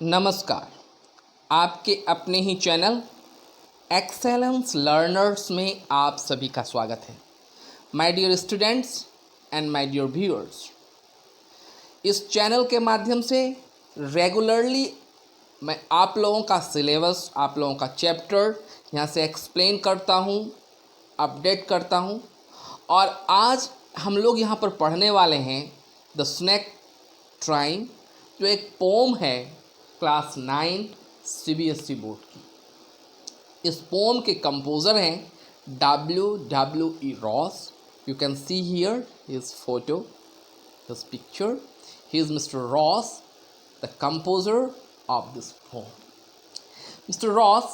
नमस्कार। आपके अपने ही चैनल एक्सेलेंस लर्नर्स में आप सभी का स्वागत है। My dear students and my dear viewers, इस चैनल के माध्यम से रेगुलरली मैं आप लोगों का सिलेबस, आप लोगों का चैप्टर यहाँ से एक्सप्लेन करता हूँ, अपडेट करता हूँ। और आज हम लोग यहाँ पर पढ़ने वाले हैं द स्नैक ट्राइंग, जो एक पोम है क्लास 9 सीबीएसई बोर्ड की। इस पोम के कंपोज़र हैं W Ross. You can see here his photo, his picture. He is mister Ross, the composer of this poem. Mr. Ross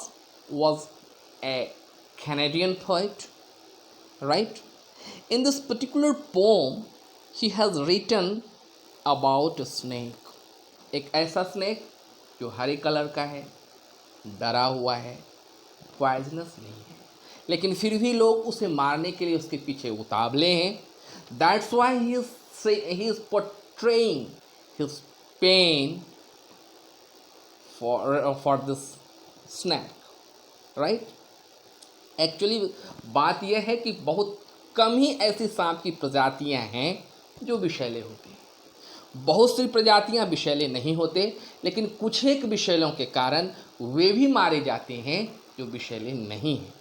was a Canadian poet, right? In this particular poem, he has written about a snake. एक ऐसा snake जो हरे colour का है, डरा हुआ है, poisonous नहीं है, लेकिन फिर भी लोग उसे मारने के लिए उसके पीछे उतावले हैं. That's why he is portraying his pain for this snake, right? Actually बात यह है कि बहुत कम ही ऐसी सांप की प्रजातियां हैं जो विषैले होते हैं. बहुत सी प्रजातियां विषैले नहीं होते, लेकिन कुछ एक विषैलों के कारण वे भी मारे जाते हैं जो विषैले नहीं हैं.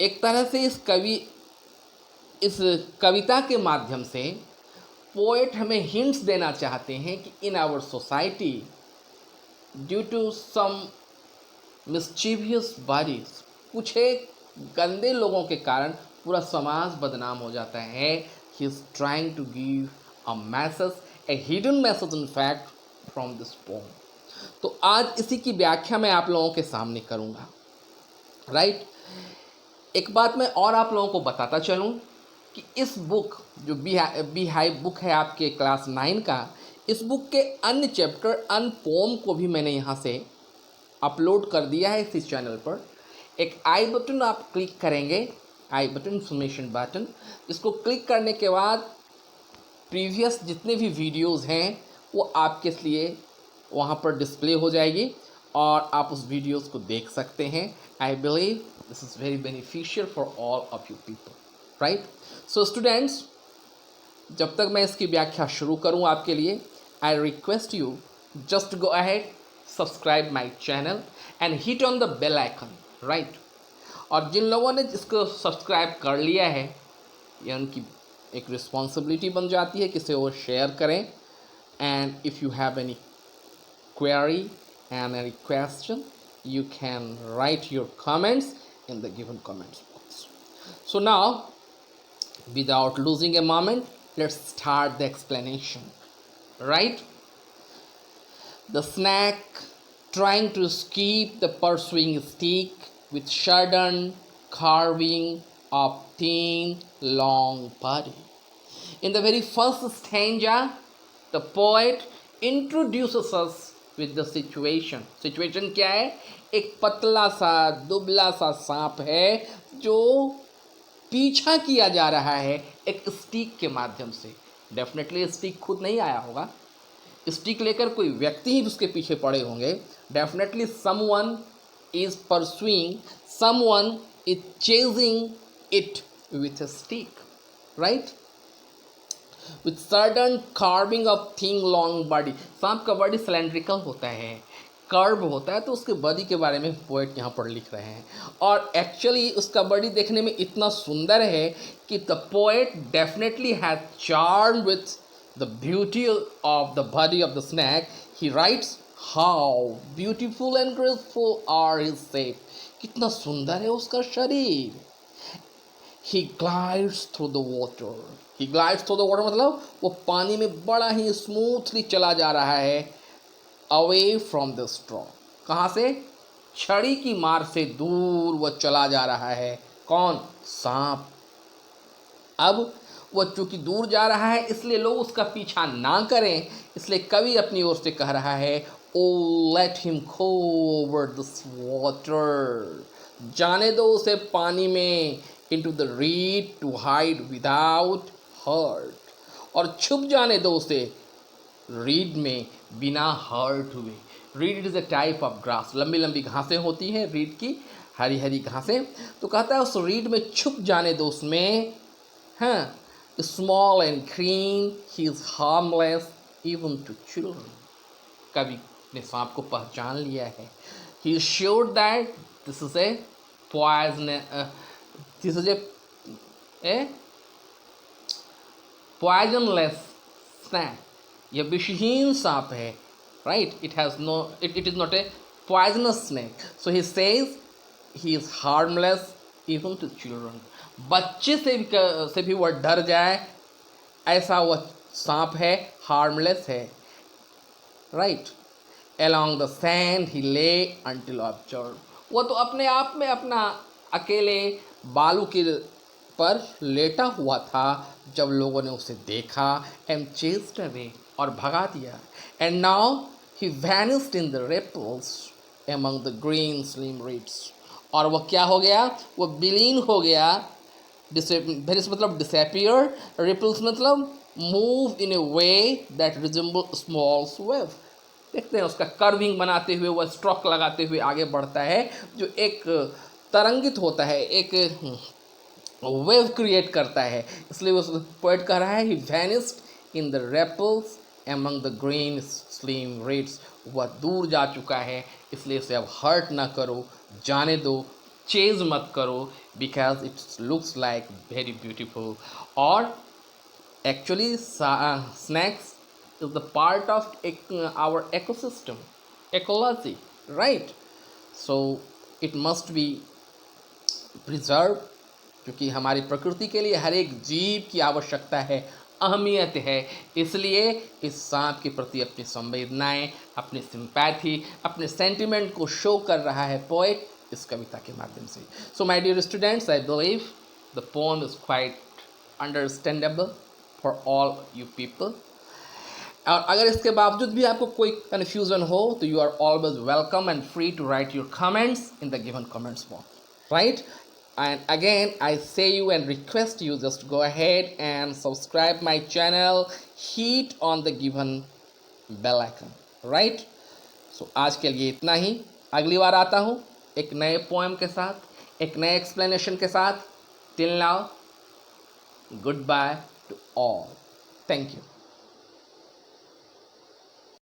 एक तरह से इस कविता के माध्यम से पोएट हमें हिंट्स देना चाहते हैं कि in our society, due to some mischievous bodies, कुछ एक गंदे लोगों के कारण पूरा समाज बदनाम हो जाता है. He is trying to give a message, a hidden message in fact from this poem. तो आज इसी की व्याख्या मैं आप लोगों के सामने करूंगा, राइट? एक बात मैं और आप लोगों को बताता चलूं कि इस बुक जो बी हाई बुक है आपके क्लास 9 का, इस बुक के अन्य चैप्टर, अन्य पोम को भी मैंने यहाँ से अपलोड कर दिया है इस चैनल पर. एक आई बटन आप क्लिक करेंगे, आई बटन, इन्फॉर्मेशन बटन. इसको क्लिक करने के बाद प्रीवियस जितने भी वीडियोस हैं वो आपके लिए वहाँ पर डिस्प्ले हो जाएगी और आप उस वीडियोस को देख सकते हैं. I believe this is very beneficial for all of you people, right? So students, जब तक मैं इसकी व्याख्या शुरू करूं आपके लिए, I request you just go ahead, subscribe my channel and hit on the bell icon, right? और जिन लोगों ने इसको सब्सक्राइब कर लिया है, ये उनकी एक रिस्पॉन्सिबिलिटी बन जाती है कि इसे वो शेयर करें. And if you have any query and any question, you can write your comments in the given comments box. So now, without losing a moment, let's start the explanation, right? The snake trying to escape the pursuing stick with sudden carving of thin long body. In the very first stanza, the poet introduces us with the situation. Situation क्या है? एक पतला सा दुबला सा सांप है जो पीछा किया जा रहा है एक स्टिक के माध्यम से. डेफिनेटली स्टिक खुद नहीं आया होगा, स्टिक लेकर कोई व्यक्ति ही उसके पीछे पड़े होंगे. Definitely someone is pursuing, someone is chasing it with a stick, right? With sudden carving of thing long body. सांप का बॉडी सिलेंड्रिकल होता है, कर्व होता है, तो उसके बॉडी के बारे में पोएट यहाँ पर लिख रहे हैं. और एक्चुअली उसका बॉडी देखने में इतना सुंदर है कि the poet definitely has charm with the beauty of the body of the snake. He writes, how beautiful and graceful are his shape. कितना सुंदर है उसका शरीर. He glides through the water. He glides through the water मतलब वो पानी में बड़ा ही स्मूथली चला जा रहा है. Away from the straw. कहाँ से? छड़ी की मार से दूर वो चला जा रहा है. कौन? सांप. अब वो चूंकि दूर जा रहा है इसलिए लोग उसका पीछा ना करें, इसलिए कवि अपनी ओर से कह रहा है, Oh let him go over this water. जाने दो उसे पानी में. Into the reed to hide without hurt. और छुप जाने दो उसे रीड में बिना हर्ट हुए. Read is a type of grass, लंबी लंबी घासें होती हैं रीड की, हरी हरी घासें। तो कहता है उस रीड में छुप जाने दो उसमें, हाँ, small and green, he is harmless even to children. कवि ने सांप को पहचान लिया है। He is sure that this is a poison, this is a poisonless snake, यह विषहीन सांप है, right, it has no, it is not a poisonous snake. So he says he is harmless even to children. बच्चे से भी वह डर जाए ऐसा वह सांप है, हार्मलेस है, right. Along the sand he lay until observed, वो तो अपने आप में अपना अकेले बालू के पर लेटा हुआ था जब लोगों ने उसे देखा, and chased away, और भगा दिया। And now he vanished in the ripples among the green slim reeds, और वो क्या हो गया, वो विलीन हो गया। वेनिश मतलब डिसअपियर, रिपल्स मतलब move in A way that resemble small wave. देखते हैं उसका कर्विंग बनाते हुए, वह स्ट्रोक लगाते हुए आगे बढ़ता है, जो एक तरंगित होता है, एक वेव क्रिएट करता है। इसलिए उस पोएट कह रहा है he vanished in the ripples among the green slim reeds, वह दूर जा चुका है, इसलिए उसे अब हर्ट ना करो, जाने दो, चेज मत करो, because it's looks like very beautiful. और actually snakes is the part of our ecosystem, ecology, right? So it must be preserved, क्योंकि हमारी प्रकृति के लिए हर एक जीव की आवश्यकता है, अहमियत है। इसलिए इस सांप के प्रति अपनी संवेदनाएं, अपनी सिंपैथी, अपने सेंटिमेंट को शो कर रहा है पोएट इस कविता के माध्यम से। So my dear students, I believe the poem is quite understandable for all you people. और अगर इसके बावजूद भी आपको कोई कन्फ्यूजन हो तो you are always welcome and free to write your comments in the given comments box, right? And again I say you and request you, just go ahead and subscribe my channel, hit on the given bell icon, right? So आज के लिए इतना ही, अगली बार आता हूँ एक नए poem के साथ, एक नए एक्सप्लेनेशन के साथ। Till now, goodbye to all, thank you.